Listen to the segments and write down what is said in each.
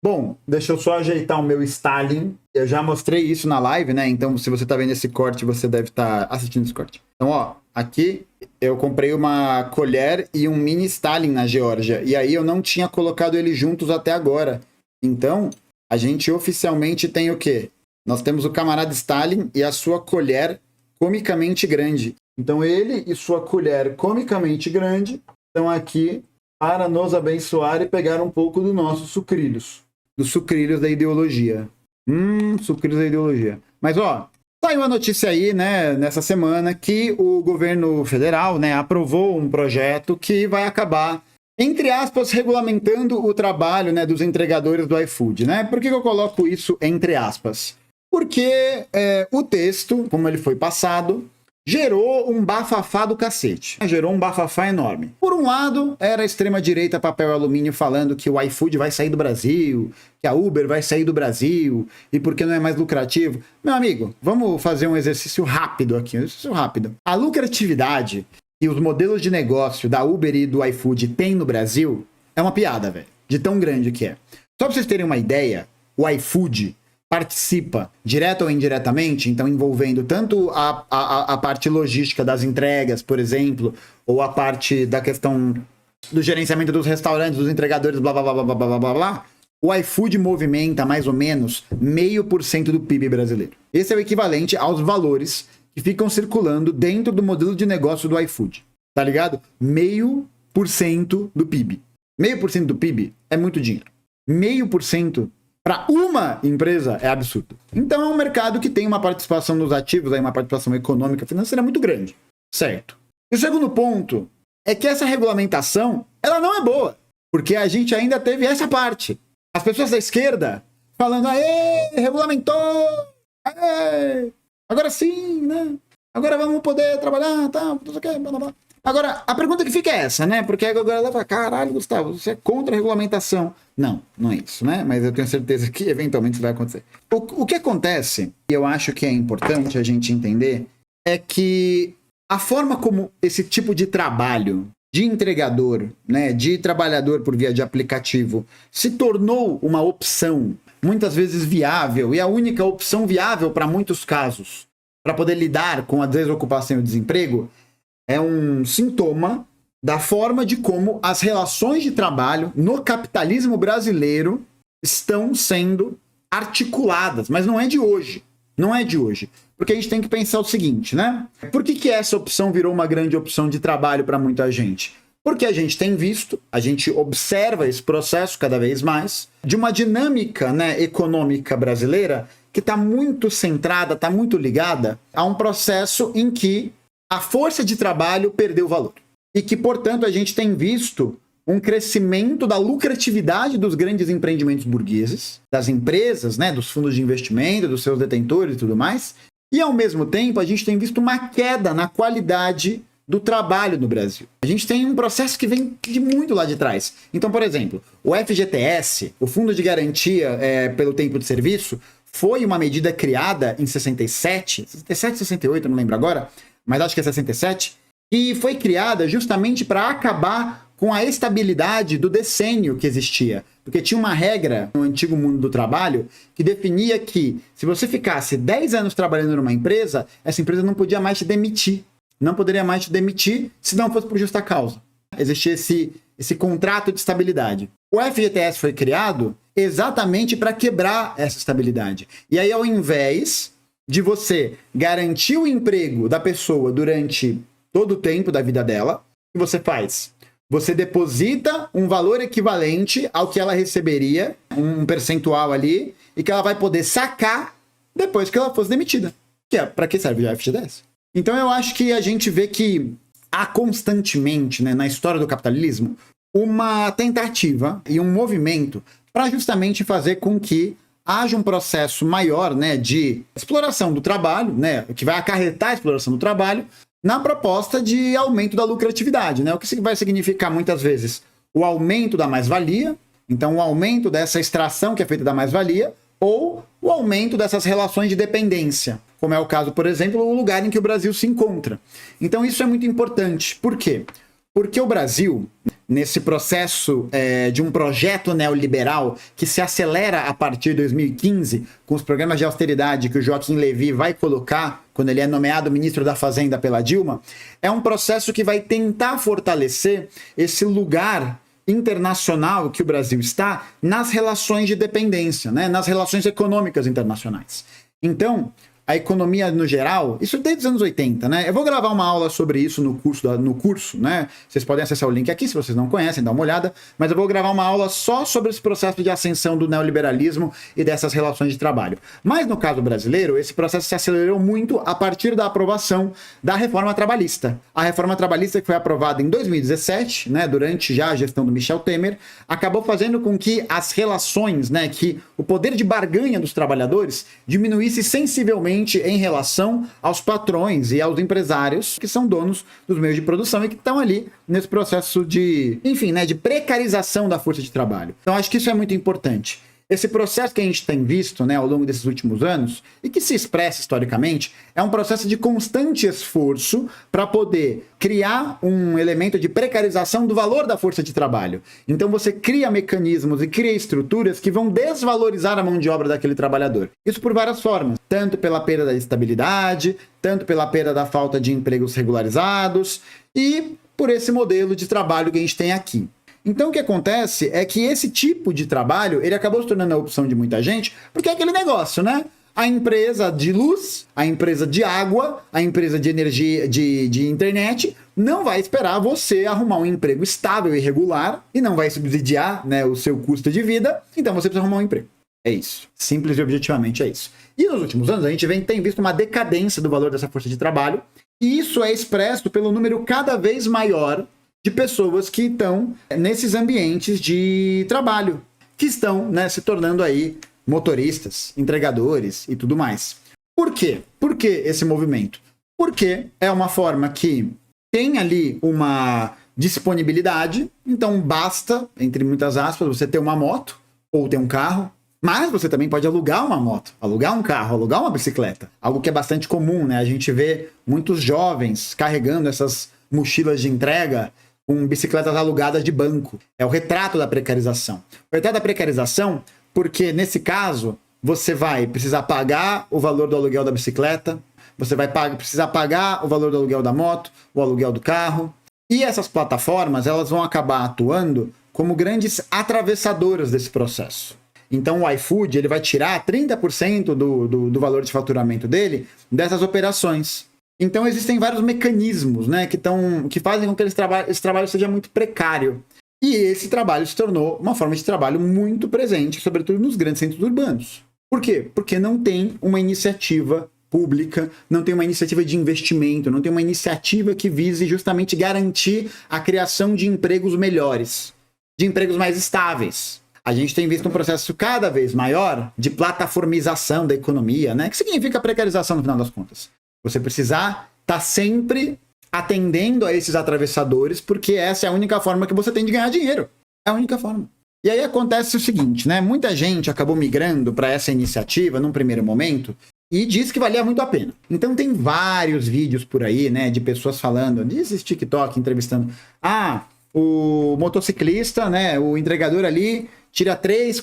Bom, deixa eu só ajeitar o meu Stalin. Eu já mostrei isso na live, né? Então, se você tá vendo esse corte, você deve estar assistindo esse corte. Então, ó, aqui eu comprei uma colher e um mini Stalin na Geórgia. E aí eu não tinha colocado eles juntos até agora. Então, a gente oficialmente tem o quê? Nós temos o camarada Stalin e a sua colher comicamente grande. Então, ele e sua colher comicamente grande estão aqui para nos abençoar e pegar um pouco do nosso sucrilhos. Dos sucrilhos da ideologia. Sucrilhos da ideologia. Mas, ó, saiu a notícia aí, né, nessa semana, que o governo federal, né, aprovou um projeto que vai acabar, entre aspas, regulamentando o trabalho, né, dos entregadores do iFood, né? Por que eu coloco isso entre aspas? Porque o texto, como ele foi passado, gerou um bafafá do cacete. Gerou um bafafá enorme. Por um lado, era a extrema-direita papel alumínio falando que o iFood vai sair do Brasil, que a Uber vai sair do Brasil, e porque não é mais lucrativo. Meu amigo, vamos fazer um exercício rápido aqui, um exercício rápido. A lucratividade que os modelos de negócio da Uber e do iFood têm no Brasil é uma piada, velho, de tão grande que é. Só pra vocês terem uma ideia, o iFood participa, direta ou indiretamente, então envolvendo tanto a parte logística das entregas, por exemplo, ou a parte da questão do gerenciamento dos restaurantes, dos entregadores, blá, blá, blá, blá, blá, blá, blá, blá. O iFood movimenta mais ou menos 0,5% do PIB brasileiro. Esse é o equivalente aos valores que ficam circulando dentro do modelo de negócio do iFood. Tá ligado? 0,5% do PIB. 0,5% do PIB é muito dinheiro. 0,5% para uma empresa é absurdo. Então é um mercado que tem uma participação nos ativos, aí uma participação econômica, financeira muito grande. Certo. E o segundo ponto é que essa regulamentação, ela não é boa. Porque a gente ainda teve essa parte. As pessoas da esquerda falando, aê, regulamentou, aê, agora sim, né? Agora vamos poder trabalhar, tá, não sei o que, blá, blá, blá. Agora, a pergunta que fica é essa, né? Porque agora ela fala, caralho, Gustavo, você é contra a regulamentação. Não, não é isso, né? Mas eu tenho certeza que eventualmente isso vai acontecer. O que acontece, e eu acho que é importante a gente entender, é que a forma como esse tipo de trabalho de entregador, né, de trabalhador por via de aplicativo, se tornou uma opção muitas vezes viável, e a única opção viável para muitos casos, para poder lidar com a desocupação e o desemprego, é um sintoma da forma de como as relações de trabalho no capitalismo brasileiro estão sendo articuladas. Mas não é de hoje. Não é de hoje. Porque a gente tem que pensar o seguinte, né? Por que essa opção virou uma grande opção de trabalho para muita gente? Porque a gente tem visto, a gente observa esse processo cada vez mais, de uma dinâmica, né, econômica brasileira que está muito centrada, está muito ligada a um processo em que a força de trabalho perdeu valor. E que, portanto, a gente tem visto um crescimento da lucratividade dos grandes empreendimentos burgueses, das empresas, né, dos fundos de investimento, dos seus detentores e tudo mais. E, ao mesmo tempo, a gente tem visto uma queda na qualidade do trabalho no Brasil. A gente tem um processo que vem de muito lá de trás. Então, por exemplo, o FGTS, o Fundo de Garantia pelo Tempo de Serviço, foi uma medida criada em 67, 68, não lembro agora, mas acho que é 67, e foi criada justamente para acabar com a estabilidade do decênio que existia. Porque tinha uma regra no antigo mundo do trabalho que definia que se você ficasse 10 anos trabalhando numa empresa, essa empresa não podia mais te demitir. Não poderia mais te demitir se não fosse por justa causa. Existia esse contrato de estabilidade. O FGTS foi criado exatamente para quebrar essa estabilidade. E aí, ao invés de você garantir o emprego da pessoa durante todo o tempo da vida dela, o que você faz? Você deposita um valor equivalente ao que ela receberia, um percentual ali, e que ela vai poder sacar depois que ela fosse demitida. Que é para que serve o FGTS. Então eu acho que a gente vê que há constantemente, né, na história do capitalismo, uma tentativa e um movimento para justamente fazer com que haja um processo maior, né, de exploração do trabalho, né, que vai acarretar a exploração do trabalho, na proposta de aumento da lucratividade, né, o que vai significar muitas vezes o aumento da mais-valia, então o aumento dessa extração que é feita da mais-valia, ou o aumento dessas relações de dependência, como é o caso, por exemplo, o lugar em que o Brasil se encontra. Então isso é muito importante. Por quê? Porque o Brasil nesse processo de um projeto neoliberal que se acelera a partir de 2015, com os programas de austeridade que o Joaquim Levy vai colocar quando ele é nomeado ministro da Fazenda pela Dilma, é um processo que vai tentar fortalecer esse lugar internacional que o Brasil está nas relações de dependência, né? Nas relações econômicas internacionais. Então, a economia no geral, isso desde os anos 80, né? Eu vou gravar uma aula sobre isso no curso, né? Vocês podem acessar o link aqui, se vocês não conhecem, dá uma olhada. Mas eu vou gravar uma aula só sobre esse processo de ascensão do neoliberalismo e dessas relações de trabalho. Mas no caso brasileiro, esse processo se acelerou muito a partir da aprovação da reforma trabalhista. A reforma trabalhista que foi aprovada em 2017, né? Durante já a gestão do Michel Temer, acabou fazendo com que as relações, né? Que o poder de barganha dos trabalhadores diminuísse sensivelmente em relação aos patrões e aos empresários que são donos dos meios de produção e que estão ali nesse processo de, enfim, né, de precarização da força de trabalho. Então, acho que isso é muito importante. Esse processo que a gente tem visto, né, ao longo desses últimos anos, e que se expressa historicamente, é um processo de constante esforço para poder criar um elemento de precarização do valor da força de trabalho. Então você cria mecanismos e cria estruturas que vão desvalorizar a mão de obra daquele trabalhador. Isso por várias formas, tanto pela perda da estabilidade, tanto pela perda da falta de empregos regularizados e por esse modelo de trabalho que a gente tem aqui. Então o que acontece é que esse tipo de trabalho, ele acabou se tornando a opção de muita gente, porque é aquele negócio, né? A empresa de luz, a empresa de água, a empresa de energia, de internet, não vai esperar você arrumar um emprego estável e regular e não vai subsidiar, né, o seu custo de vida, então você precisa arrumar um emprego. É isso. Simples e objetivamente é isso. E nos últimos anos a gente tem visto uma decadência do valor dessa força de trabalho, e isso é expresso pelo número cada vez maior de pessoas que estão nesses ambientes de trabalho, que estão, né, se tornando aí motoristas, entregadores e tudo mais. Por quê? Por que esse movimento? Porque é uma forma que tem ali uma disponibilidade, então basta, entre muitas aspas, você ter uma moto ou ter um carro, mas você também pode alugar uma moto, alugar um carro, alugar uma bicicleta, algo que é bastante comum, né? A gente vê muitos jovens carregando essas mochilas de entrega com bicicletas alugadas de banco. É o retrato da precarização. O retrato da precarização, porque nesse caso, você vai precisar pagar o valor do aluguel da bicicleta, você vai precisar pagar o valor do aluguel da moto, o aluguel do carro. E essas plataformas, elas vão acabar atuando como grandes atravessadoras desse processo. Então o iFood, ele vai tirar 30% do valor de faturamento dele dessas operações. Então existem vários mecanismos, né, que fazem com que esse trabalho seja muito precário. E esse trabalho se tornou uma forma de trabalho muito presente, sobretudo nos grandes centros urbanos. Por quê? Porque não tem uma iniciativa pública, não tem uma iniciativa de investimento, não tem uma iniciativa que vise justamente garantir a criação de empregos melhores, de empregos mais estáveis. A gente tem visto um processo cada vez maior de plataformização da economia, né, que significa precarização no final das contas. Você precisar estar sempre atendendo a esses atravessadores, porque essa é a única forma que você tem de ganhar dinheiro. É a única forma. E aí acontece o seguinte, né? Muita gente acabou migrando para essa iniciativa num primeiro momento e disse que valia muito a pena. Então tem vários vídeos por aí, né, de pessoas falando, desses TikTok, entrevistando. Ah, o motociclista, né, o entregador ali, tira 3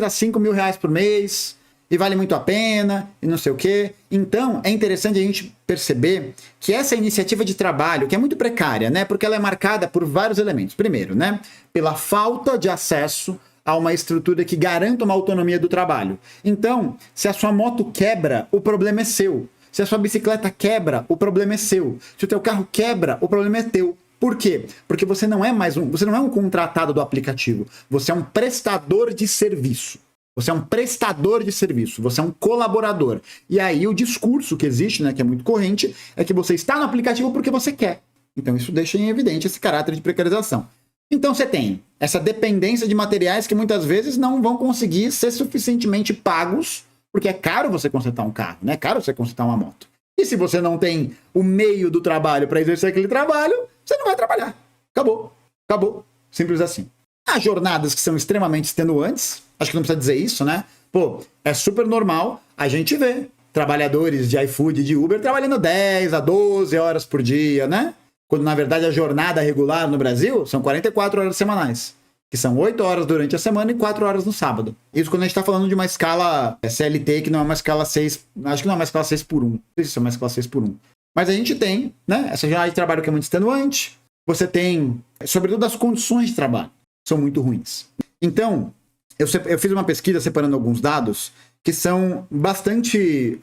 a 5 mil reais por mês e vale muito a pena, e não sei o quê. Então, é interessante a gente perceber que essa iniciativa de trabalho, que é muito precária, né, porque ela é marcada por vários elementos. Primeiro, né, pela falta de acesso a uma estrutura que garanta uma autonomia do trabalho. Então, se a sua moto quebra, o problema é seu. Se a sua bicicleta quebra, o problema é seu. Se o teu carro quebra, o problema é teu. Por quê? Porque você não é um contratado do aplicativo. Você é um prestador de serviço. Você é um prestador de serviço, você é um colaborador. E aí o discurso que existe, né, que é muito corrente, é que você está no aplicativo porque você quer. Então isso deixa em evidente esse caráter de precarização. Então você tem essa dependência de materiais que muitas vezes não vão conseguir ser suficientemente pagos, porque é caro você consertar um carro, né? É caro você consertar uma moto. E se você não tem o meio do trabalho para exercer aquele trabalho, você não vai trabalhar. Acabou. Acabou. Simples assim. Há jornadas que são extremamente extenuantes, acho que não precisa dizer isso, né? Pô, é super normal a gente ver trabalhadores de iFood e de Uber trabalhando 10 a 12 horas por dia, né? quando na verdade a jornada regular no Brasil são 44 horas semanais, que são 8 horas durante a semana e 4 horas no sábado. Isso quando a gente está falando de uma escala CLT, que não é uma escala 6, acho que não é uma escala 6 por 1, não sei se é uma escala 6 por 1. Mas a gente tem, né, essa jornada de trabalho que é muito extenuante, você tem, sobretudo, as condições de trabalho são muito ruins. Então, eu fiz uma pesquisa separando alguns dados que são bastante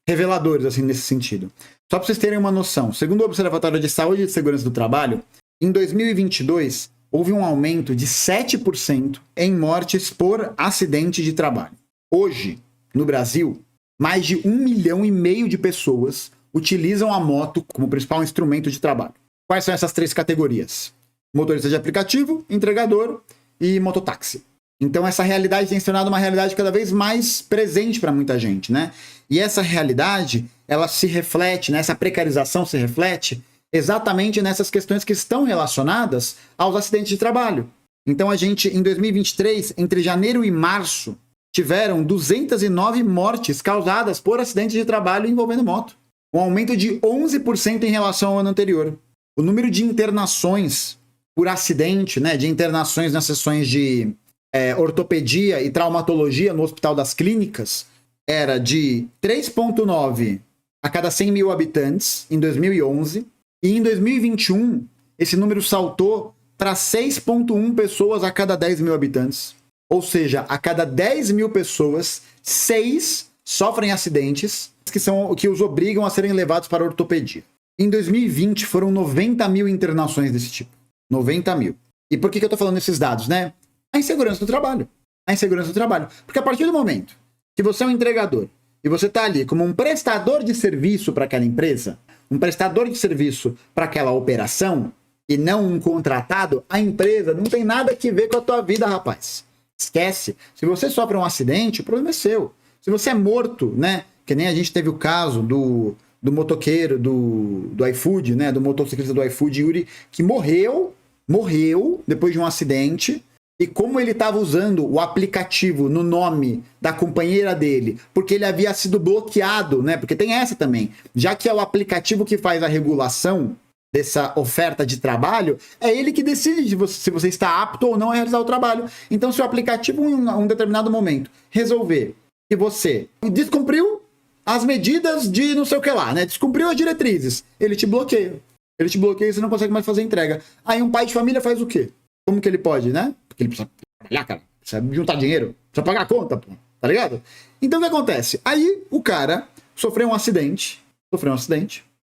reveladores, assim, nesse sentido. Só para vocês terem uma noção, segundo o Observatório de Saúde e Segurança do Trabalho, em 2022, houve um aumento de 7% em mortes por acidente de trabalho. Hoje, no Brasil, mais de 1,5 milhão de pessoas utilizam a moto como principal instrumento de trabalho. Quais são essas 3 categorias? Motorista de aplicativo, entregador e mototáxi. Então essa realidade tem se tornado uma realidade cada vez mais presente para muita gente, né? E essa realidade, ela se reflete, né? Essa precarização se reflete exatamente nessas questões que estão relacionadas aos acidentes de trabalho. Então a gente, em 2023, entre janeiro e março, tiveram 209 mortes causadas por acidentes de trabalho envolvendo moto. Um aumento de 11% em relação ao ano anterior. O número de internações por acidente, né, de internações nas sessões de ortopedia e traumatologia no Hospital das Clínicas era de 3,9 a cada 100 mil habitantes em 2011. E em 2021, esse número saltou para 6,1 pessoas a cada 10 mil habitantes. Ou seja, a cada 10 mil pessoas, 6 sofrem acidentes que os obrigam a serem levados para a ortopedia. Em 2020, foram 90 mil internações desse tipo. 90 mil. E por que eu estou falando esses dados, né? A insegurança do trabalho. A insegurança do trabalho. Porque a partir do momento que você é um entregador e você está ali como um prestador de serviço para aquela empresa, um prestador de serviço para aquela operação e não um contratado, a empresa não tem nada que ver com a tua vida, rapaz. Esquece. Se você sofre um acidente, o problema é seu. Se você é morto, né? Que nem a gente teve o caso do motoqueiro do iFood, né? Do motociclista do iFood, Yuri, que morreu depois de um acidente. E como ele estava usando o aplicativo no nome da companheira dele, porque ele havia sido bloqueado, né? Porque tem essa também. Já que é o aplicativo que faz a regulação dessa oferta de trabalho, é ele que decide se você está apto ou não a realizar o trabalho. Então, se o aplicativo, em um determinado momento, resolver que você descumpriu as medidas de não sei o que lá, né? Descumpriu as diretrizes, ele te bloqueia. Ele te bloqueia e você não consegue mais fazer entrega. Aí um pai de família faz o quê? Como que ele pode, né? Porque ele precisa trabalhar, cara. Precisa juntar dinheiro. Precisa pagar a conta, pô. Tá ligado? Então o que acontece? Aí o cara sofreu um acidente,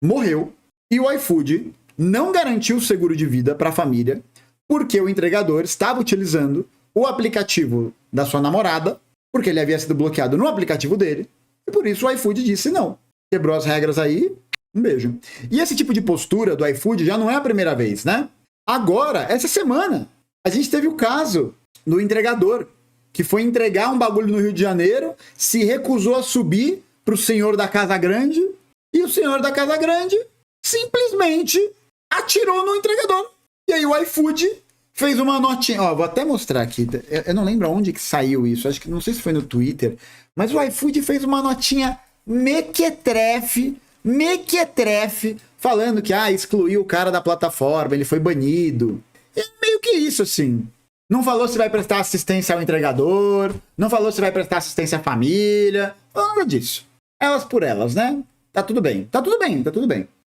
morreu, e o iFood não garantiu o seguro de vida para a família, porque o entregador estava utilizando o aplicativo da sua namorada, porque ele havia sido bloqueado no aplicativo dele, e por isso o iFood disse não. Quebrou as regras aí, um beijo. E esse tipo de postura do iFood já não é a primeira vez, né? Agora, essa semana, a gente teve o caso do entregador, que foi entregar um bagulho no Rio de Janeiro, se recusou a subir pro senhor da Casa Grande, e o senhor da Casa Grande simplesmente atirou no entregador. E aí o iFood fez uma notinha. Ó, vou até mostrar aqui. Eu não lembro onde que saiu isso. Acho que não sei se foi no Twitter. Mas o iFood fez uma notinha mequetrefe, falando que excluiu o cara da plataforma, ele foi banido. É meio que isso, assim. Não falou se vai prestar assistência ao entregador, não falou se vai prestar assistência à família, nada disso. Elas por elas, né? Tá tudo bem.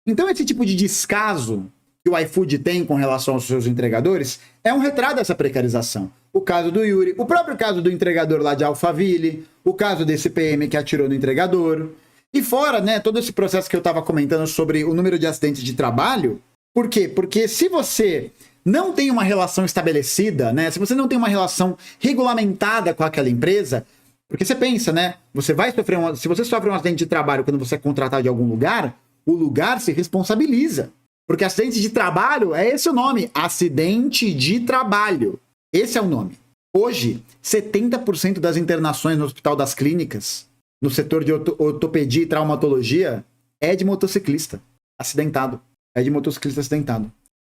Então esse tipo de descaso que o iFood tem com relação aos seus entregadores é um retrato dessa precarização. O caso do Yuri, o próprio caso do entregador lá de Alphaville, o caso desse PM que atirou no entregador. E fora, né, todo esse processo que eu estava comentando sobre o número de acidentes de trabalho. Por quê? Porque se você não tem uma relação estabelecida, né, se você não tem uma relação regulamentada com aquela empresa, porque você pensa, né, se você sofre um acidente de trabalho quando você é contratado de algum lugar, o lugar se responsabiliza. Porque acidente de trabalho é esse o nome, acidente de trabalho. Esse é o nome. Hoje, 70% das internações no Hospital das Clínicas, no setor de ortopedia e traumatologia, é de motociclista acidentado.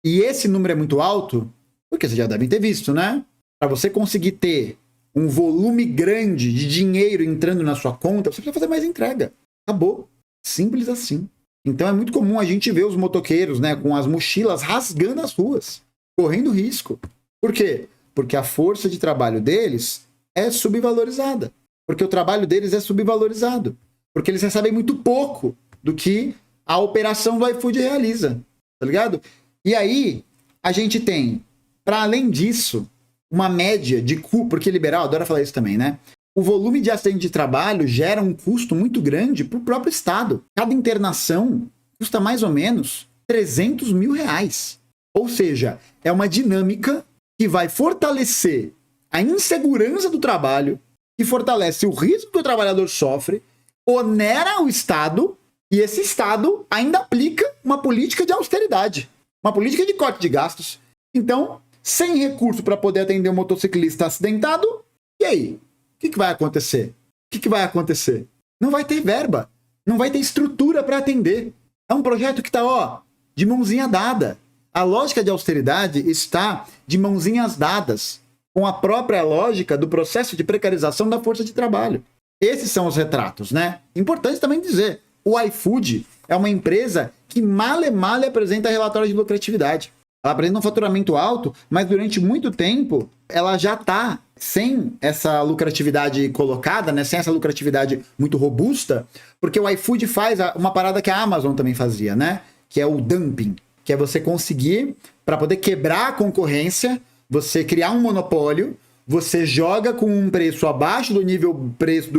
E esse número é muito alto, porque vocês já devem ter visto, né? Para você conseguir ter um volume grande de dinheiro entrando na sua conta, você precisa fazer mais entrega. Acabou. Simples assim. Então é muito comum a gente ver os motoqueiros, né, com as mochilas rasgando as ruas, correndo risco. Por quê? Porque a força de trabalho deles é subvalorizada. Porque o trabalho deles é subvalorizado. Porque eles recebem muito pouco do que a operação do iFood realiza. Tá ligado? E aí, a gente tem, para além disso, uma média de custo, porque liberal adora falar isso também, né? O volume de acidente de trabalho gera um custo muito grande para o próprio Estado. Cada internação custa mais ou menos R$300 mil. Ou seja, é uma dinâmica que vai fortalecer a insegurança do trabalho, que fortalece o risco que o trabalhador sofre, onera o Estado, e esse Estado ainda aplica uma política de austeridade, uma política de corte de gastos. Então, sem recurso para poder atender um motociclista acidentado, e aí? O que vai acontecer? O que vai acontecer? Não vai ter verba, não vai ter estrutura para atender. É um projeto que está, de mãozinha dada. A lógica de austeridade está de mãozinhas dadas com a própria lógica do processo de precarização da força de trabalho. Esses são os retratos, né? Importante também dizer, o iFood é uma empresa que male apresenta relatório de lucratividade. Ela apresenta um faturamento alto, mas durante muito tempo ela já está sem essa lucratividade colocada, né? Sem essa lucratividade muito robusta, porque o iFood faz uma parada que a Amazon também fazia, né? Que é o dumping, que é você conseguir, para poder quebrar a concorrência, você criar um monopólio, você joga com um preço abaixo do nível preço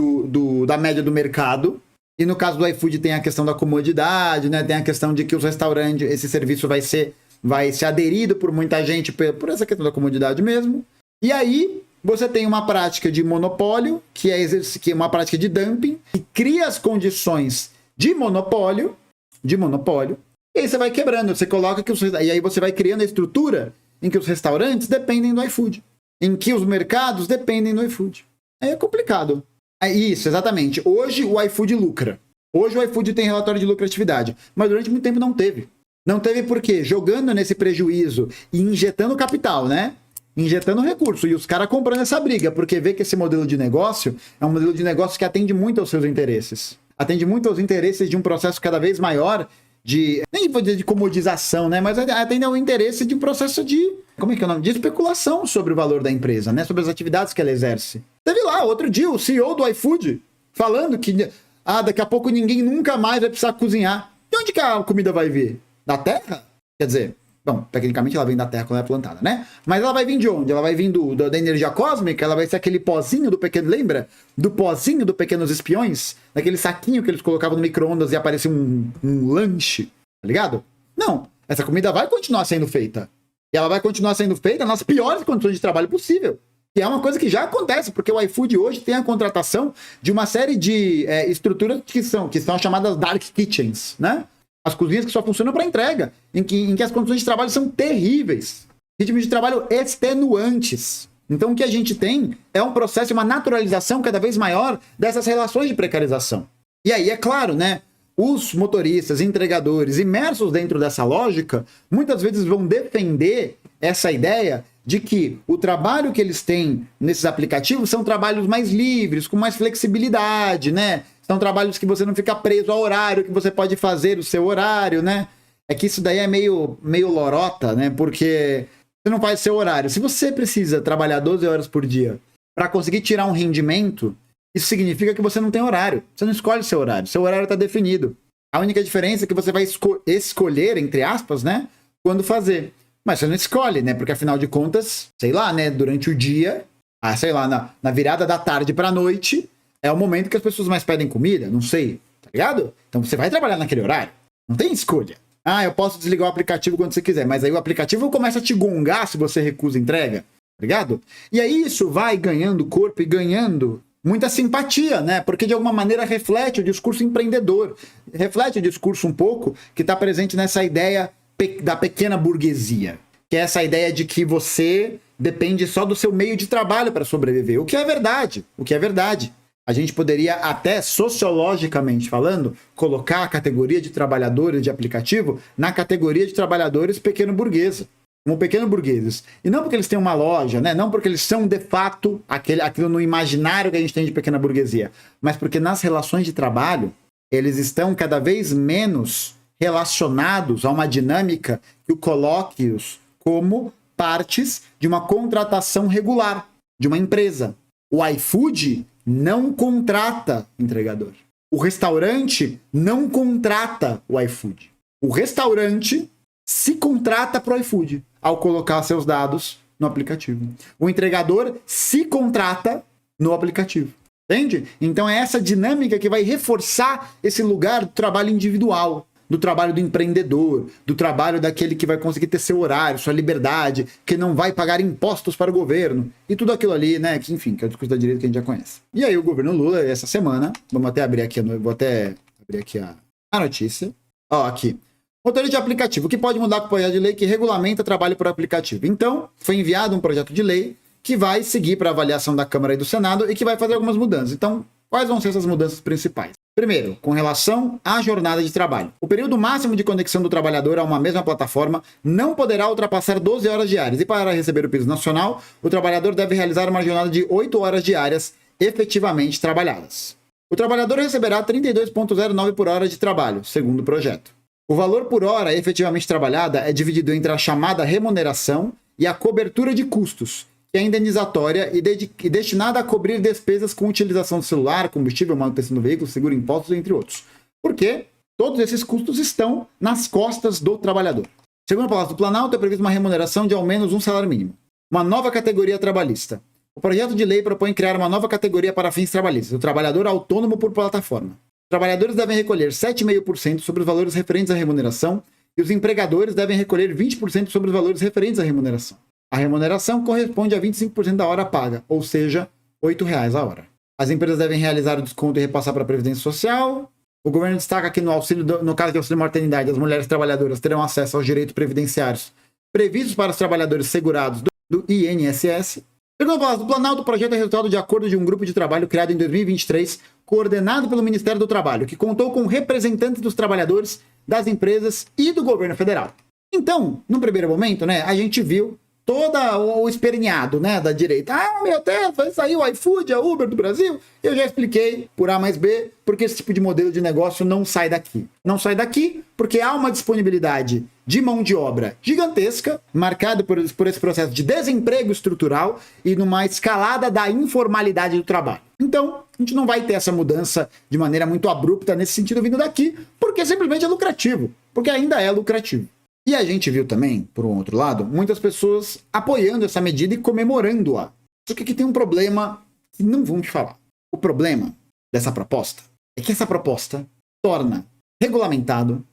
da média do mercado. E no caso do iFood tem a questão da comodidade, né? Tem a questão de que os restaurantes, esse serviço vai ser aderido por muita gente por essa questão da comodidade mesmo. E aí você tem uma prática de monopólio, que é uma prática de dumping, que cria as condições de monopólio, e aí você vai quebrando, você coloca e aí você vai criando a estrutura em que os restaurantes dependem do iFood, em que os mercados dependem do iFood. Aí é complicado. É isso, exatamente. Hoje o iFood lucra. Hoje o iFood tem relatório de lucratividade, mas durante muito tempo não teve. Não teve por quê? Jogando nesse prejuízo e injetando capital, né? Injetando recurso. E os caras comprando essa briga, porque vê que esse modelo de negócio é um modelo de negócio que atende muito aos seus interesses. Atende muito aos interesses de um processo cada vez maior nem vou dizer de comodização, né? Mas atende ao interesse de um processo de, como é que é o nome? De especulação sobre o valor da empresa, né? Sobre as atividades que ela exerce. Teve lá, outro dia, o CEO do iFood falando que daqui a pouco ninguém nunca mais vai precisar cozinhar. De onde que a comida vai vir? Da terra? Quer dizer, bom, tecnicamente ela vem da terra quando ela é plantada, né? Mas ela vai vir de onde? Ela vai vir da energia cósmica? Ela vai ser aquele pozinho do pequeno... Lembra? Do pozinho do Pequenos Espiões? Daquele saquinho que eles colocavam no micro-ondas e aparecia um lanche, tá ligado? Não. Essa comida vai continuar sendo feita. E ela vai continuar sendo feita nas piores condições de trabalho possível. E é uma coisa que já acontece, porque o iFood hoje tem a contratação de uma série de estruturas que são chamadas dark kitchens, né? As cozinhas que só funcionam para entrega, em que as condições de trabalho são terríveis. Ritmos de trabalho extenuantes. Então o que a gente tem é um processo de uma naturalização cada vez maior dessas relações de precarização. E aí, é claro, né? Os motoristas, entregadores, imersos dentro dessa lógica, muitas vezes vão defender essa ideia de que o trabalho que eles têm nesses aplicativos são trabalhos mais livres, com mais flexibilidade, né? São trabalhos que você não fica preso ao horário, que você pode fazer o seu horário, né? É que isso daí é meio lorota, né? Porque você não faz o seu horário. Se você precisa trabalhar 12 horas por dia para conseguir tirar um rendimento, isso significa que você não tem horário. Você não escolhe seu horário. Seu horário está definido. A única diferença é que você vai escolher, entre aspas, né? Quando fazer. Mas você não escolhe, né? Porque afinal de contas, sei lá, né? Durante o dia, sei lá, na virada da tarde para a noite, é o momento que as pessoas mais pedem comida, não sei, tá ligado? Então você vai trabalhar naquele horário. Não tem escolha. Eu posso desligar o aplicativo quando você quiser, mas aí o aplicativo começa a te gongar se você recusa a entrega, tá ligado? E aí isso vai ganhando corpo e ganhando muita simpatia, né? Porque de alguma maneira reflete o discurso empreendedor, reflete o discurso um pouco que está presente nessa ideia da pequena burguesia, que é essa ideia de que você depende só do seu meio de trabalho para sobreviver, o que é verdade. A gente poderia até, sociologicamente falando, colocar a categoria de trabalhadores de aplicativo na categoria de trabalhadores pequeno-burguesa, como pequeno-burgueses. E não porque eles têm uma loja, né? Não porque eles são, de fato, aquilo no imaginário que a gente tem de pequena burguesia, mas porque nas relações de trabalho, eles estão cada vez menos relacionados a uma dinâmica que o coloque-os como partes de uma contratação regular de uma empresa. O iFood não contrata entregador. O restaurante não contrata o iFood. O restaurante se contrata para o iFood ao colocar seus dados no aplicativo. O entregador se contrata no aplicativo. Entende? Então é essa dinâmica que vai reforçar esse lugar do trabalho individual, do trabalho do empreendedor, do trabalho daquele que vai conseguir ter seu horário, sua liberdade, que não vai pagar impostos para o governo e tudo aquilo ali, né? Que, enfim, que é o discurso da direita que a gente já conhece. E aí o governo Lula, essa semana, vamos até abrir aqui, vou até abrir aqui a notícia. Ó, aqui. Motorista de aplicativo, que pode mudar com o projeto de lei que regulamenta trabalho por aplicativo. Então, foi enviado um projeto de lei que vai seguir para avaliação da Câmara e do Senado e que vai fazer algumas mudanças. Então, quais vão ser essas mudanças principais? Primeiro, com relação à jornada de trabalho. O período máximo de conexão do trabalhador a uma mesma plataforma não poderá ultrapassar 12 horas diárias. E para receber o piso nacional, o trabalhador deve realizar uma jornada de 8 horas diárias efetivamente trabalhadas. O trabalhador receberá 32,09 por hora de trabalho, segundo o projeto. O valor por hora efetivamente trabalhada é dividido entre a chamada remuneração e a cobertura de custos, que é indenizatória e destinada a cobrir despesas com utilização do celular, combustível, manutenção do veículo, seguro, impostos, entre outros. Porque todos esses custos estão nas costas do trabalhador. Segundo a Palácio do Planalto, é prevista uma remuneração de ao menos um salário mínimo. Uma nova categoria trabalhista. O projeto de lei propõe criar uma nova categoria para fins trabalhistas, o trabalhador autônomo por plataforma. Os trabalhadores devem recolher 7,5% sobre os valores referentes à remuneração e os empregadores devem recolher 20% sobre os valores referentes à remuneração. A remuneração corresponde a 25% da hora paga, ou seja, R$ 8,00 a hora. As empresas devem realizar o desconto e repassar para a Previdência Social. O governo destaca que no caso de auxílio maternidade, as mulheres trabalhadoras terão acesso aos direitos previdenciários previstos para os trabalhadores segurados do INSS. Segundo o Palácio do Planalto, o projeto é resultado de acordo de um grupo de trabalho criado em 2023, coordenado pelo Ministério do Trabalho, que contou com representantes dos trabalhadores, das empresas e do governo federal. Então, no primeiro momento, né, a gente viu todo o esperneado, né, da direita. Ah, meu Deus, vai sair o iFood, a Uber do Brasil. Eu já expliquei por A mais B, porque esse tipo de modelo de negócio não sai daqui. Não sai daqui porque há uma disponibilidade de mão de obra gigantesca, marcada por esse processo de desemprego estrutural e numa escalada da informalidade do trabalho. Então, a gente não vai ter essa mudança de maneira muito abrupta nesse sentido vindo daqui, porque simplesmente é lucrativo, porque ainda é lucrativo. E a gente viu também, por um outro lado, muitas pessoas apoiando essa medida e comemorando-a. Só que aqui tem um problema que não vão te falar. O problema dessa proposta é que essa proposta torna regulamentado,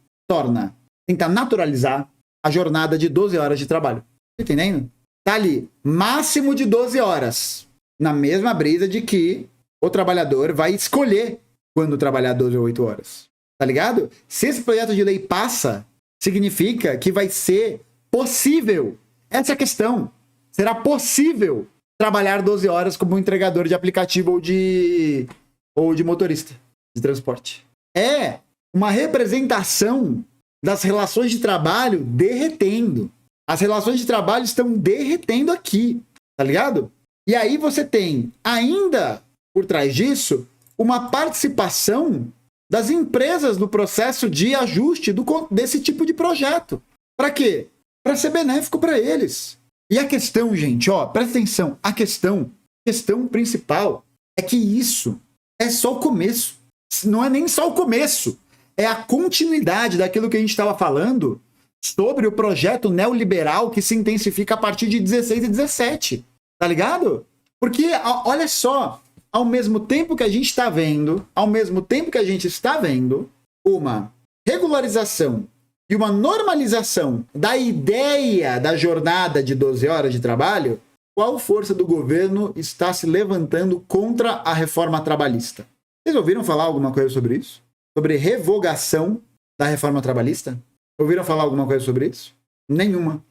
tenta naturalizar a jornada de 12 horas de trabalho. Tá entendendo? Tá ali, máximo de 12 horas. Na mesma brisa de que o trabalhador vai escolher quando trabalhar 12 ou 8 horas. Tá ligado? Se esse projeto de lei passa, significa que vai ser possível. Essa é a questão. Será possível trabalhar 12 horas como entregador de aplicativo ou de motorista de transporte. É uma representação das relações de trabalho derretendo. As relações de trabalho estão derretendo aqui, tá ligado? E aí você tem, ainda por trás disso, uma participação das empresas no processo de ajuste desse tipo de projeto. Para quê? Para ser benéfico para eles. E a questão, gente, ó, presta atenção, a questão principal é que isso é só o começo. Não é nem só o começo, é a continuidade daquilo que a gente estava falando sobre o projeto neoliberal que se intensifica a partir de 16 e 17. Tá ligado? Porque, olha só, ao mesmo tempo que a gente está vendo uma regularização e uma normalização da ideia da jornada de 12 horas de trabalho, qual força do governo está se levantando contra a reforma trabalhista? Vocês ouviram falar alguma coisa sobre isso? Sobre revogação da reforma trabalhista? Ouviram falar alguma coisa sobre isso? Nenhuma.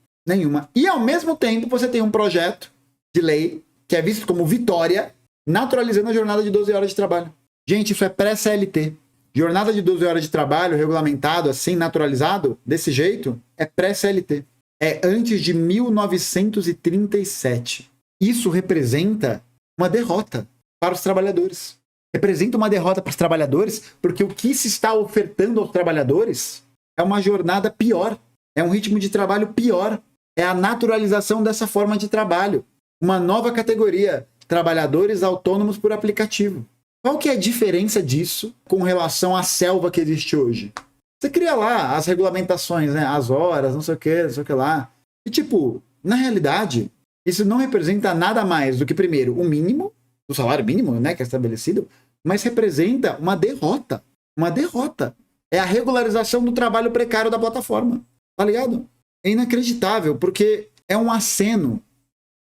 E ao mesmo tempo você tem um projeto de lei que é visto como vitória, naturalizando a jornada de 12 horas de trabalho. Gente, isso é pré-CLT. Jornada de 12 horas de trabalho regulamentado, assim, naturalizado, desse jeito, é pré-CLT. É antes de 1937. Isso representa uma derrota para os trabalhadores. Representa uma derrota para os trabalhadores, porque o que se está ofertando aos trabalhadores é uma jornada pior, é um ritmo de trabalho pior, é a naturalização dessa forma de trabalho. Uma nova categoria, trabalhadores autônomos por aplicativo. Qual que é a diferença disso com relação à selva que existe hoje? Você cria lá as regulamentações, né? As horas, não sei o que lá. E tipo, na realidade, isso não representa nada mais do que, primeiro, o mínimo, o salário mínimo, né, que é estabelecido, mas representa uma derrota. Uma derrota. É a regularização do trabalho precário da plataforma. Tá ligado? É inacreditável, porque é um aceno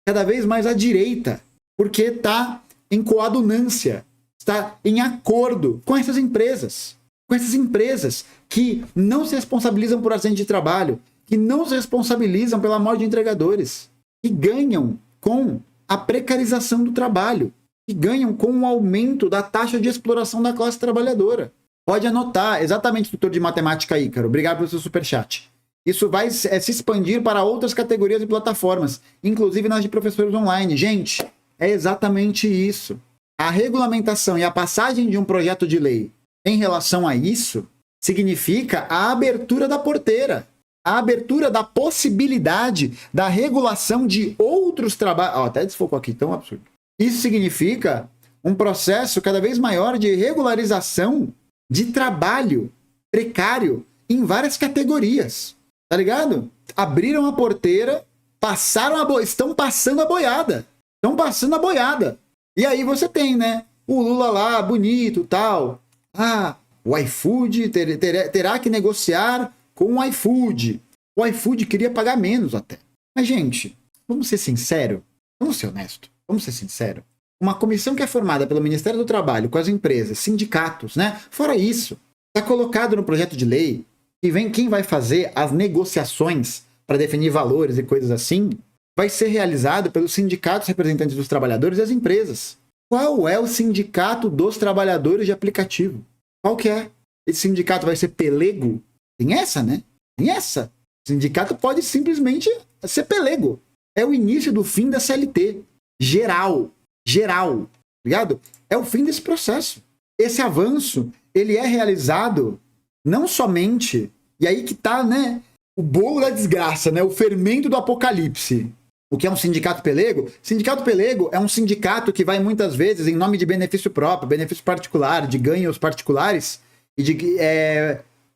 cada vez mais à direita, porque está em coadunância, está em acordo com essas empresas que não se responsabilizam por acidente de trabalho, que não se responsabilizam pela morte de entregadores, que ganham com a precarização do trabalho, que ganham com o aumento da taxa de exploração da classe trabalhadora. Pode anotar, exatamente, tutor de matemática Ícaro, obrigado pelo seu superchat. Isso vai se expandir para outras categorias e plataformas, inclusive nas de professores online. Gente, é exatamente isso. A regulamentação e a passagem de um projeto de lei em relação a isso significa a abertura da porteira, a abertura da possibilidade da regulação de outros trabalhos. Até desfocou aqui, tão absurdo. Isso significa um processo cada vez maior de regularização de trabalho precário em várias categorias. Tá ligado? Abriram a porteira, estão passando a boiada. Estão passando a boiada. E aí você tem, né? O Lula lá, bonito, tal. O iFood terá que negociar com o iFood. O iFood queria pagar menos até. Mas, gente, vamos ser sinceros. Vamos ser honestos. Vamos ser sinceros. Uma comissão que é formada pelo Ministério do Trabalho, com as empresas, sindicatos, né? Fora isso, está colocado no projeto de lei e vem quem vai fazer as negociações para definir valores e coisas assim, vai ser realizado pelos sindicatos representantes dos trabalhadores e as empresas. Qual é o sindicato dos trabalhadores de aplicativo? Qual que é? Esse sindicato vai ser pelego? Tem essa, né? Tem essa. O sindicato pode simplesmente ser pelego. É o início do fim da CLT. Geral. Ligado? É o fim desse processo. Esse avanço, ele é realizado não somente, e aí que tá, né, o bolo da desgraça, né, o fermento do apocalipse. O que é um sindicato pelego? Sindicato pelego é um sindicato que vai muitas vezes em nome de benefício próprio, benefício particular, de ganhos particulares, e de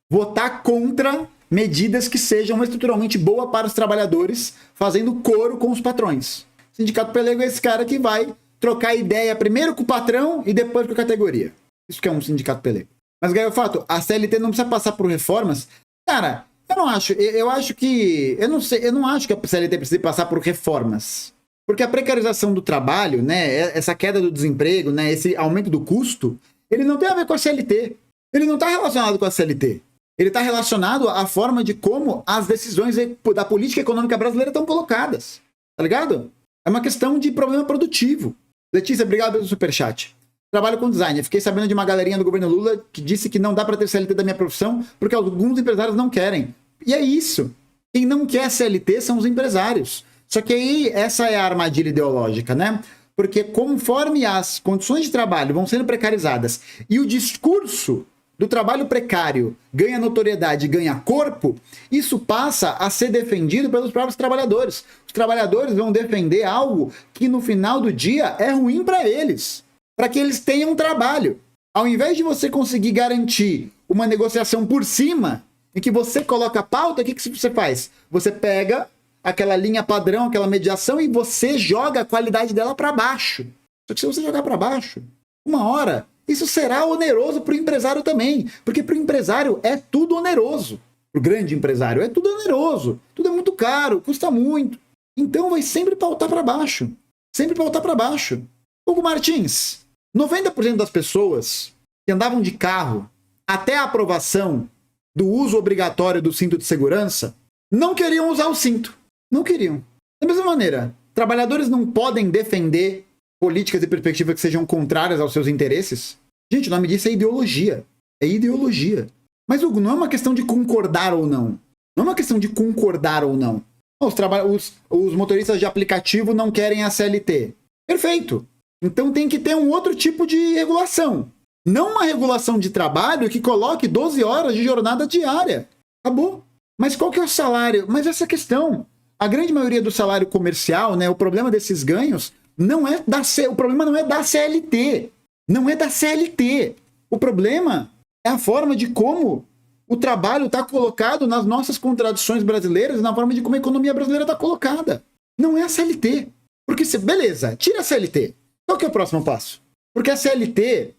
votar contra medidas que sejam estruturalmente boas para os trabalhadores, fazendo coro com os patrões. Sindicato pelego é esse cara que vai trocar ideia primeiro com o patrão e depois com a categoria. Isso que é um sindicato pelego. Mas, Gaio, fato, a CLT não precisa passar por reformas? Cara, eu não acho. Eu acho que... Eu não acho que a CLT precise passar por reformas. Porque a precarização do trabalho, né, essa queda do desemprego, né, esse aumento do custo, ele não tem a ver com a CLT. Ele não está relacionado com a CLT. Ele está relacionado à forma de como as decisões da política econômica brasileira estão colocadas. Tá ligado? É uma questão de problema produtivo. Letícia, obrigado pelo superchat. Trabalho com design. Eu fiquei sabendo de uma galerinha do governo Lula que disse que não dá para ter CLT da minha profissão porque alguns empresários não querem. E é isso. Quem não quer CLT são os empresários. Só que aí essa é a armadilha ideológica, né? Porque conforme as condições de trabalho vão sendo precarizadas e o discurso do trabalho precário ganha notoriedade, ganha corpo, isso passa a ser defendido pelos próprios trabalhadores. Os trabalhadores vão defender algo que no final do dia é ruim para eles, para que eles tenham trabalho. Ao invés de você conseguir garantir uma negociação por cima, em que você coloca a pauta, o que você faz? Você pega aquela linha padrão, aquela mediação, e você joga a qualidade dela para baixo. Só que se você jogar para baixo, uma hora, isso será oneroso para o empresário também. Porque para o empresário é tudo oneroso. Para o grande empresário é tudo oneroso. Tudo é muito caro, custa muito. Então vai sempre pautar para baixo. Sempre pautar para baixo. Hugo Martins, 90% das pessoas que andavam de carro até a aprovação do uso obrigatório do cinto de segurança não queriam usar o cinto. Não queriam. Da mesma maneira, trabalhadores não podem defender políticas e perspectivas que sejam contrárias aos seus interesses? Gente, o nome disso é ideologia. É ideologia. Mas, Hugo, não é uma questão de concordar ou não. Não é uma questão de concordar ou não. Os motoristas de aplicativo não querem a CLT. Perfeito. Então tem que ter um outro tipo de regulação. Não uma regulação de trabalho que coloque 12 horas de jornada diária. Acabou. Mas qual que é o salário? Mas essa questão, a grande maioria do salário comercial, né, o problema desses ganhos não é o problema não é da CLT. Não é da CLT. O problema é a forma de como o trabalho está colocado nas nossas contradições brasileiras, na forma de como a economia brasileira está colocada. Não é a CLT. Porque, beleza, tira a CLT. Qual que é o próximo passo? Porque a CLT,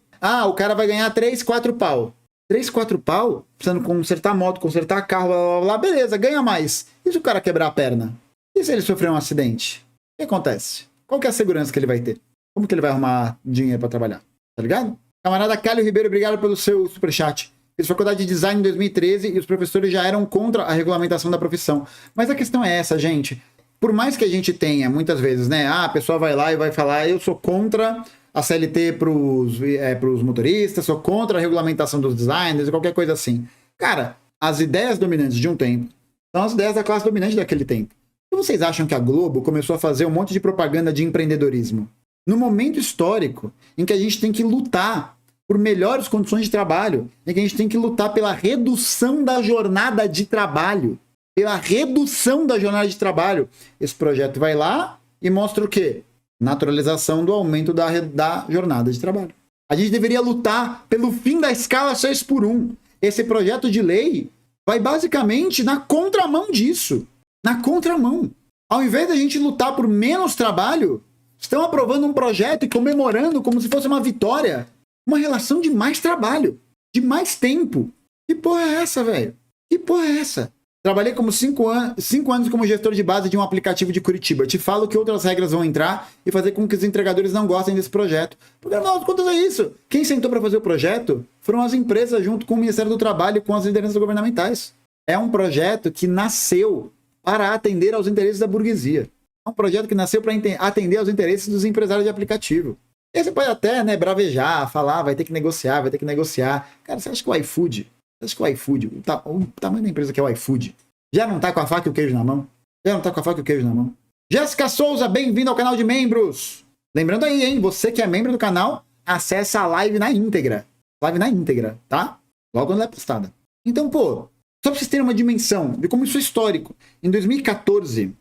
o cara vai ganhar 3, 4 pau. 3, 4 pau, precisando consertar moto, consertar carro, blá, blá, blá, beleza, ganha mais. E se o cara quebrar a perna? E se ele sofrer um acidente? O que acontece? Qual que é a segurança que ele vai ter? Como que ele vai arrumar dinheiro para trabalhar? Tá ligado? Camarada Cálio Ribeiro, obrigado pelo seu superchat. Fiz faculdade de design em 2013 e os professores já eram contra a regulamentação da profissão. Mas a questão é essa, gente. Por mais que a gente tenha, muitas vezes, né? A pessoa vai lá e vai falar, eu sou contra a CLT pros motoristas, sou contra a regulamentação dos designers, qualquer coisa assim. Cara, as ideias dominantes de um tempo são as ideias da classe dominante daquele tempo. E vocês acham que a Globo começou a fazer um monte de propaganda de empreendedorismo? No momento histórico em que a gente tem que lutar por melhores condições de trabalho, em que a gente tem que lutar pela redução da jornada de trabalho. Pela redução da jornada de trabalho. Esse projeto vai lá e mostra o quê? Naturalização do aumento da jornada de trabalho. A gente deveria lutar pelo fim da escala 6x1. Esse projeto de lei vai basicamente na contramão disso. Na contramão. Ao invés da gente lutar por menos trabalho, estão aprovando um projeto e comemorando como se fosse uma vitória, uma relação de mais trabalho, de mais tempo. Que porra é essa, velho? Que porra é essa? Trabalhei como 5 anos como gestor de base de um aplicativo de Curitiba. Te falo que outras regras vão entrar e fazer com que os entregadores não gostem desse projeto. Porque, afinal das contas, é isso. Quem sentou para fazer o projeto foram as empresas junto com o Ministério do Trabalho e com as lideranças governamentais. É um projeto que nasceu para atender aos interesses da burguesia. É um projeto que nasceu para atender aos interesses dos empresários de aplicativo. E aí você pode até, né, bravejar, falar, vai ter que negociar, vai ter que negociar. Cara, você acha que o iFood... Acho que o iFood, o tamanho da empresa que é o iFood, já não tá com a faca e o queijo na mão? Já não tá com a faca e o queijo na mão? Jéssica Souza, bem-vindo ao canal de membros! Lembrando aí, hein, você que é membro do canal, acessa a live na íntegra. Live na íntegra, tá? Logo quando ela é postada. Então, pô, só pra vocês terem uma dimensão de como isso é histórico. Em 2014,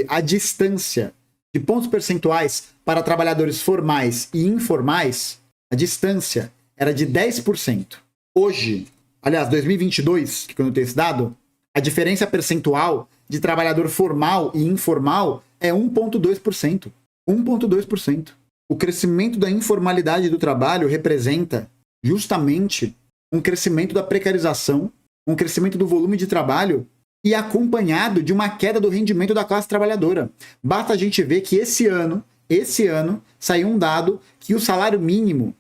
a distância de pontos percentuais para trabalhadores formais e informais, a distância era de 10%. Hoje, aliás, 2022, que quando eu tenho esse dado, a diferença percentual de trabalhador formal e informal é 1,2%. 1,2%. O crescimento da informalidade do trabalho representa justamente um crescimento da precarização, um crescimento do volume de trabalho e acompanhado de uma queda do rendimento da classe trabalhadora. Basta a gente ver que esse ano saiu um dado que o salário mínimo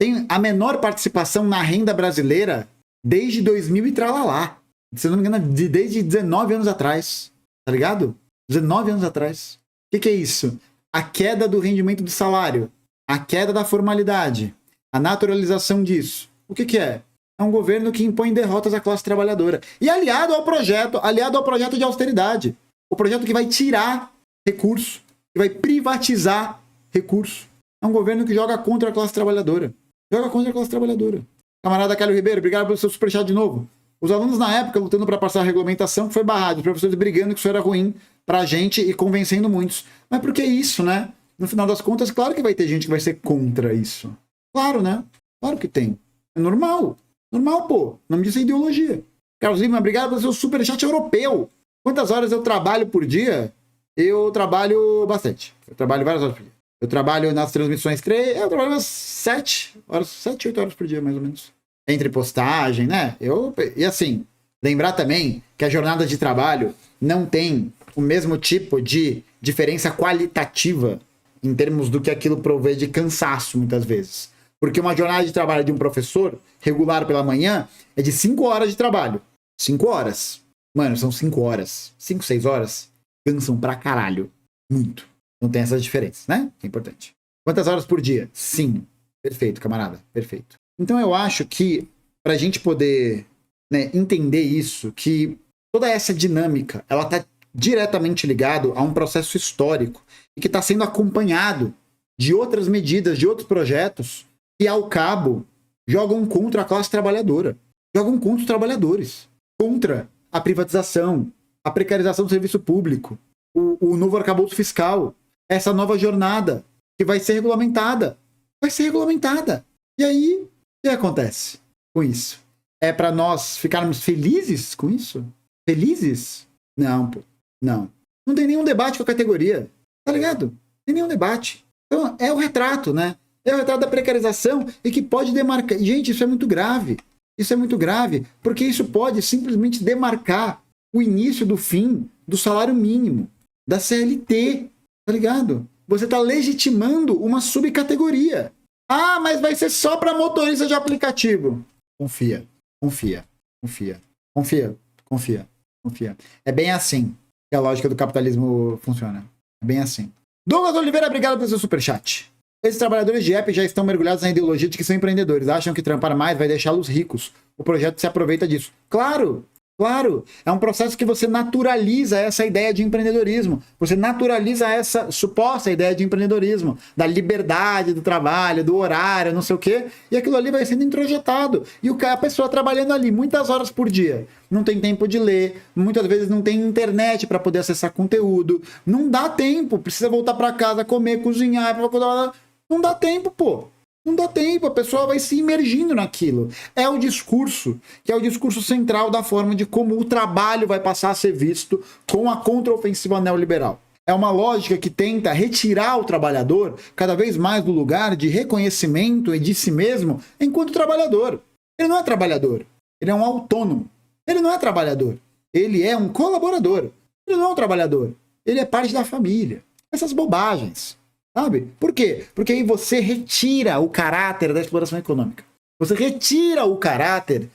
tem a menor participação na renda brasileira desde 2000 e tralalá. Se eu não me engano, desde 19 anos atrás. Tá ligado? 19 anos atrás. O que é isso? A queda do rendimento do salário, a queda da formalidade, a naturalização disso. O que é? É um governo que impõe derrotas à classe trabalhadora. E aliado ao projeto de austeridade. O projeto que vai tirar recurso, que vai privatizar recurso. É um governo que joga contra a classe trabalhadora. Joga contra a classe trabalhadora. Camarada Cálio Ribeiro, obrigado pelo seu superchat de novo. Os alunos na época lutando para passar a regulamentação que foi barrado, os professores brigando que isso era ruim pra gente e convencendo muitos. Mas por que isso, né? No final das contas, claro que vai ter gente que vai ser contra isso. Claro, né? Claro que tem. É normal. Normal, pô. O nome disso é ideologia. Carlos Lima, obrigado pelo seu superchat europeu. Quantas horas eu trabalho por dia? Eu trabalho bastante. Eu trabalho várias horas por dia. Eu trabalho nas transmissões eu trabalho umas 7, 8 horas por dia, mais ou menos. Entre postagem, né? E assim, lembrar também que a jornada de trabalho não tem o mesmo tipo de diferença qualitativa em termos do que aquilo provê de cansaço, muitas vezes. Porque uma jornada de trabalho de um professor, regular pela manhã, é de 5 horas de trabalho. 5 horas. Mano, são 5 horas. 5, 6 horas. Cansam pra caralho. Muito. Não tem essas diferenças, né? É importante. Quantas horas por dia? Sim. Perfeito, camarada. Perfeito. Então eu acho que pra gente poder, né, entender isso, que toda essa dinâmica, ela tá diretamente ligado a um processo histórico e que está sendo acompanhado de outras medidas, de outros projetos que, ao cabo, jogam contra a classe trabalhadora. jogam contra os trabalhadores, contra a privatização, a precarização do serviço público, o novo arcabouço fiscal, essa nova jornada que vai ser regulamentada. Vai ser regulamentada. E aí, o que acontece com isso? É para nós ficarmos felizes com isso? Felizes? Não, pô. Não. Não tem nenhum debate com a categoria. Tá ligado? Não tem nenhum debate. Então, é o retrato, né? É o retrato da precarização e que pode demarcar. Gente, isso é muito grave. Isso é muito grave, porque isso pode simplesmente demarcar o início do fim do salário mínimo, da CLT. Tá ligado? Você está legitimando uma subcategoria. Ah, mas vai ser só para motorista de aplicativo. Confia, confia, confia, confia, confia, confia. É bem assim que a lógica do capitalismo funciona. É bem assim. Douglas Oliveira, obrigado pelo seu superchat. Esses trabalhadores de app já estão mergulhados na ideologia de que são empreendedores. Acham que trampar mais vai deixá-los ricos. O projeto se aproveita disso. Claro! Claro, é um processo que você naturaliza essa ideia de empreendedorismo. Você naturaliza essa suposta ideia de empreendedorismo, da liberdade do trabalho, do horário, não sei o quê, e aquilo ali vai sendo introjetado. E a pessoa trabalhando ali muitas horas por dia, não tem tempo de ler, muitas vezes não tem internet para poder acessar conteúdo, não dá tempo, precisa voltar para casa, comer, cozinhar, não dá tempo, pô. Não dá tempo, a pessoa vai se imergindo naquilo. É o discurso, que é o discurso central da forma de como o trabalho vai passar a ser visto com a contraofensiva neoliberal. É uma lógica que tenta retirar o trabalhador cada vez mais do lugar de reconhecimento e de si mesmo enquanto trabalhador. Ele não é trabalhador, ele é um autônomo. Ele não é trabalhador, ele é um colaborador. Ele não é um trabalhador, ele é parte da família. Essas bobagens. Sabe? Por quê? Porque aí você retira o caráter da exploração econômica. Você retira o caráter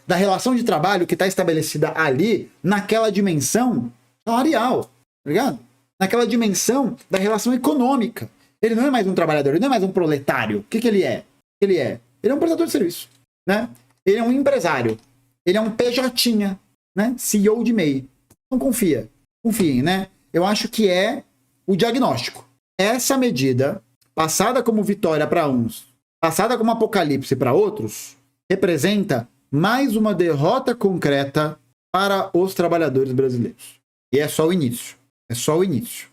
da relação de trabalho que está estabelecida ali naquela dimensão salarial, tá ligado? Naquela dimensão da relação econômica. Ele não é mais um trabalhador, ele não é mais um proletário. O que ele é? Ele é um prestador de serviço, né? Ele é um empresário. Ele é um PJ, né? CEO de MEI. Então confiem, né? Eu acho que é o diagnóstico. Essa medida, passada como vitória para uns, passada como apocalipse para outros, representa mais uma derrota concreta para os trabalhadores brasileiros. E é só o início. É só o início.